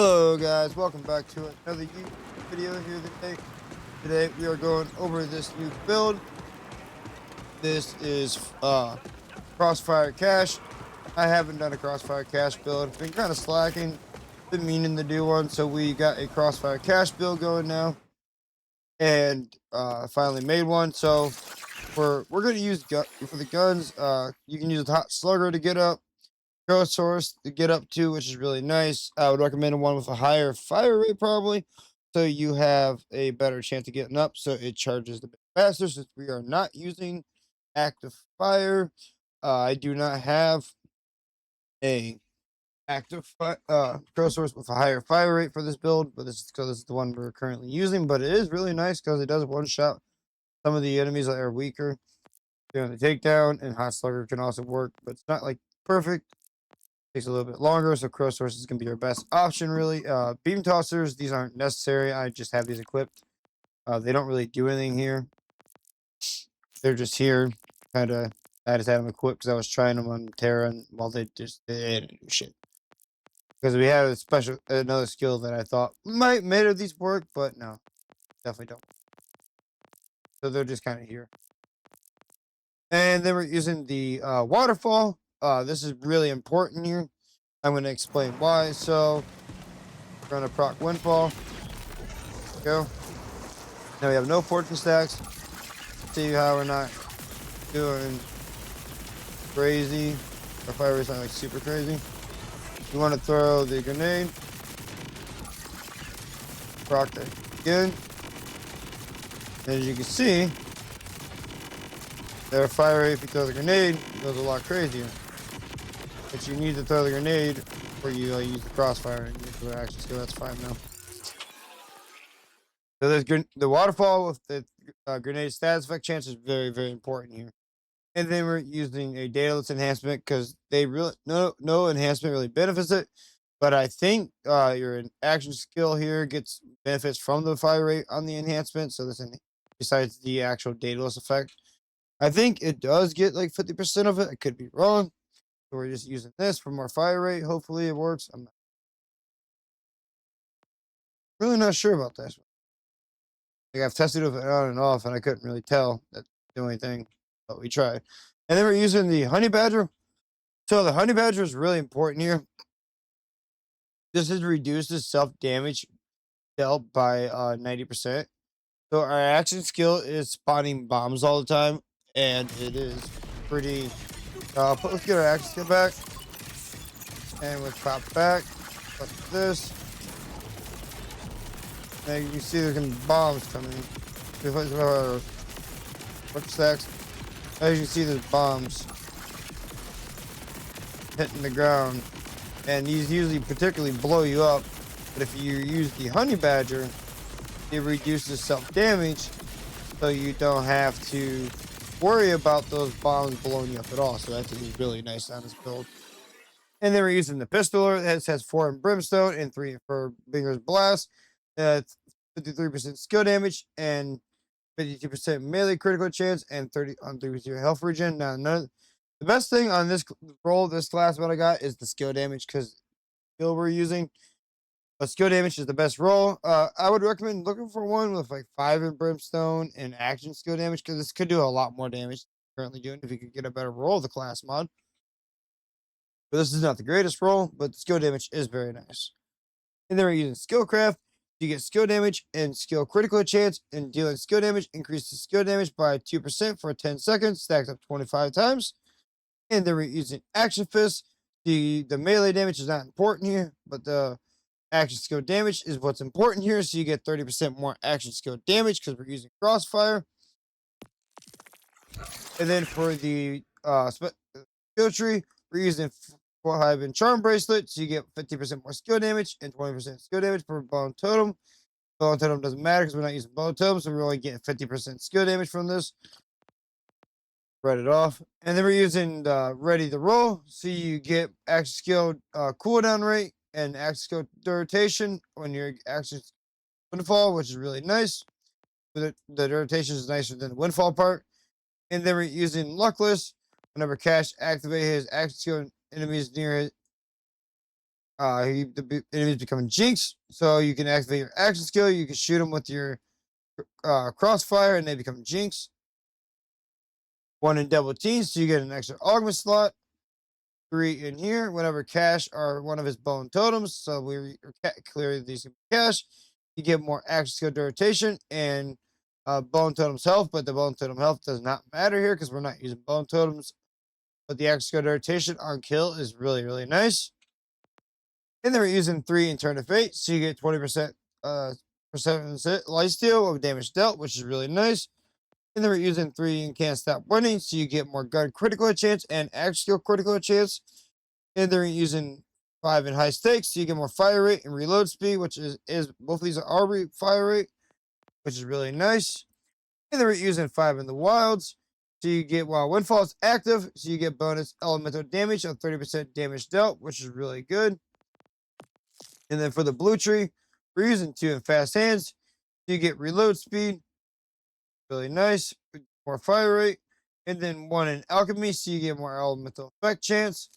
Hello guys, welcome back to another YouTube video here today. Today we are going over this new build. This is Crossfire Cache. I haven't done a Crossfire Cache build. Been kind of slacking. Been meaning to do one, so we got a Crossfire Cache build going now. And finally made one. So we're gonna use for the guns, you can use a hot slugger to get up. Source to get up to, which is really nice. I would recommend one with a higher fire rate, probably, so you have a better chance of getting up. So it charges a bit faster. Since we are not using active fire, I do not have a active source with a higher fire rate for this build, but this is because this is the one we're currently using. But it is really nice because it does one shot some of the enemies that are weaker during the takedown, and hot slugger can also work, but it's not like perfect. Takes a little bit longer, so crow source is going to be your best option, really. Beam tossers, these aren't necessary. I just have these equipped. They don't really do anything here. They're just here. Kind of, I just had them equipped because I was trying them on Terra, and well, they didn't do shit. Because we had another skill that I thought might made these work, but no, definitely don't. So they're just kind of here. And then we're using the waterfall. This is really important here. I'm going to explain why. So we're going to proc windfall. Go. Now we have no fortune stacks. See how we're not doing crazy. Our fire rate's not like super crazy. You want to throw the grenade. Proc that again. As you can see, their fire rate, if you throw the grenade, goes a lot crazier. But you need to throw the grenade before you use the crossfire and use the action skill. That's fine now. So there's the waterfall with the grenade status effect chance is very, very important here. And then we're using a dataless enhancement because they really no enhancement really benefits it. But I think your action skill here gets benefits from the fire rate on the enhancement. So this besides the actual dataless effect, I think it does get like 50% of it. I could be wrong. So we're just using this for more fire rate. Hopefully it works. I'm really not sure about this. Like I've tested it on and off, and I couldn't really tell that the only thing, but we tried. And then we're using the honey badger. So the honey badger is really important here. This has reduced the self damage dealt by 90%. So our action skill is spawning bombs all the time, and it is pretty. Let's get our action skill back, and we'll pop back like this. Now you can see there's gonna be bombs coming. What stacks? As you can see, there's bombs hitting the ground, and these usually particularly blow you up. But if you use the honey badger, it reduces self damage, so you don't have to worry about those bombs blowing you up at all. So that's really nice on this build. And then we're using the pistol. It has 4 in brimstone and 3 for Binger's blast. 53% skill damage and 52% melee critical chance and 30% health regen. Now, the best thing on this this class, what I got is the skill damage because skill we're using. But skill damage is the best roll. I would recommend looking for one with like 5 in brimstone and action skill damage because this could do a lot more damage than currently doing if you could get a better roll of the class mod. But this is not the greatest roll, but the skill damage is very nice. And then we're using skillcraft. You get skill damage and skill critical chance, and dealing skill damage increases skill damage by 2% for 10 seconds, stacked up 25 times. And then we're using action fist. The melee damage is not important here, but the action skill damage is what's important here. So you get 30% more action skill damage because we're using crossfire. And then for the skill tree, we're using 5 in charm bracelet, so you get 50% more skill damage and 20% skill damage per bone totem. Bone totem doesn't matter because we're not using bone totem, so we're only getting 50% skill damage from this. Write it off. And then we're using ready to roll, so you get action skill cooldown rate and action skill duration when your action windfall, which is really nice. The duration is nicer than the windfall part. And then we're using luckless. Whenever Cash activates his action skill, enemies near it The enemies become jinx, so you can activate your action skill. You can shoot them with your crossfire, and they become jinx. 1 in double teams, so you get an extra augment slot. 3 in here. Whenever cash are one of his bone totems, so we clear these cash. You get more action skill duration and bone totems health, but the bone totem health does not matter here because we're not using bone totems. But the action skill duration on kill is really, really nice. And then we're using 3 in turn of fate, so you get 20% lifesteal of damage dealt, which is really nice. And then we're using 3 in can't stop winning, so you get more gun critical chance and action skill critical chance. And then we're using 5 in high stakes, so you get more fire rate and reload speed, which is both of these are fire rate, which is really nice. And then we're using 5 in the wilds, so you get while windfall is active, so you get bonus elemental damage of 30% damage dealt, which is really good. And then for the blue tree, we're using 2 in fast hands, so you get reload speed, really nice, more fire rate. And then 1 in alchemy, so you get more elemental effect chance.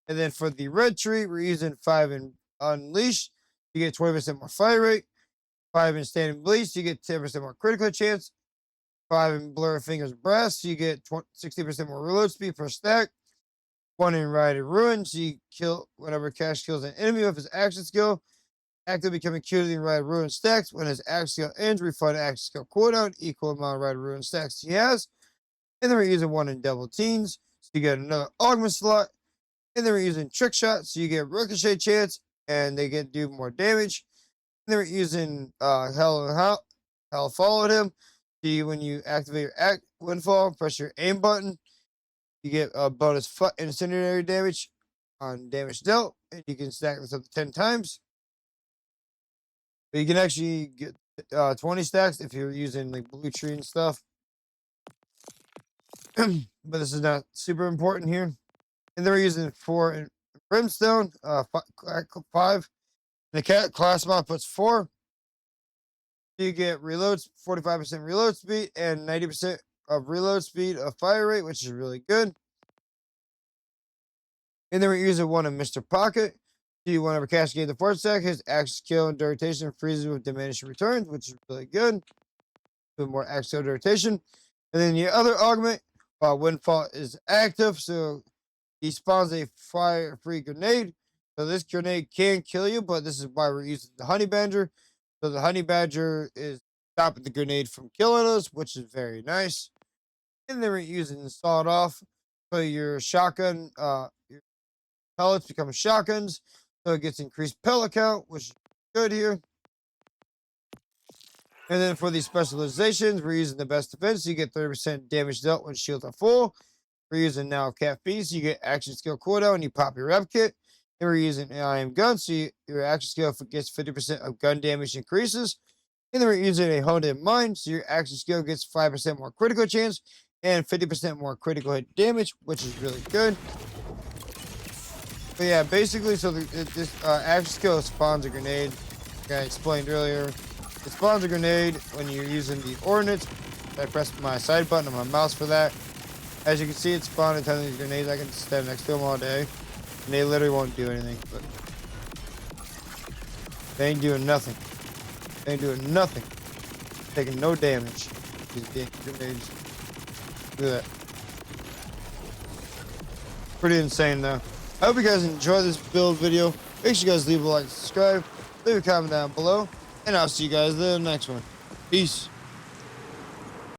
And then for the red tree, we're using 5 in unleash, you get 20% more fire rate. 5 in standing bleach, you get 10% more critical chance. 5 in blur fingers brass, so you get 60% more reload speed per stack. 1 in ride ruin, so you kill whenever cash kills an enemy with his action skill. Active becoming cumulative in ride ruin stacks. When his action skill ends, refund action skill cooldown, equal amount of ride ruin stacks he has. And then we're using 1 in double teens, so you get another augment slot. And then we're using trick shot, so you get ricochet chance, and they do more damage. And then we're using hell followed him. See, when you activate your windfall, press your aim button, you get a bonus incendiary damage on damage dealt, and you can stack this up to 10 times. But you can actually get 20 stacks if you're using like blue tree and stuff. But this is not super important here. And then we're using 4 in brimstone, 5. The cat class mod puts 4. You get 45% reload speed and 90% of reload speed of fire rate, which is really good. And then we're using 1 in Mr. Pocket. You whenever cash gain the 4th stack, his action skill and duration freezes with diminishing returns, which is really good. With more action skill duration. And then the other augment, while windfall is active, so he spawns a fire-free grenade. So this grenade can kill you, but this is why we're using the honey badger. So the honey badger is stopping the grenade from killing us, which is very nice. And then we're using the sawed off. So your shotgun, your pellets become shotguns. So it gets increased pellet count, which is good here. And then for these specializations, we're using the best defense. So you get 30% damage dealt when shields are full. We're using now cat feet, so you get action skill cooldown and you pop your rep kit. And we're using IM gun, so your action skill gets 50% of gun damage increases. And then we're using a honed in mind, so your action skill gets 5% more critical chance and 50% more critical hit damage, which is really good. But yeah, basically, so this action skill spawns a grenade. Like I explained earlier, it spawns a grenade when you're using the ordnance. I press my side button on my mouse for that. As you can see, it spawned a ton of these grenades. I can stand next to them all day, and they literally won't do anything. But they ain't doing nothing. They ain't doing nothing. Taking no damage. These damn grenades. Look at that. Pretty insane, though. I hope you guys enjoyed this build video. Make sure you guys leave a like, subscribe, leave a comment down below, and I'll see you guys in the next one. Peace.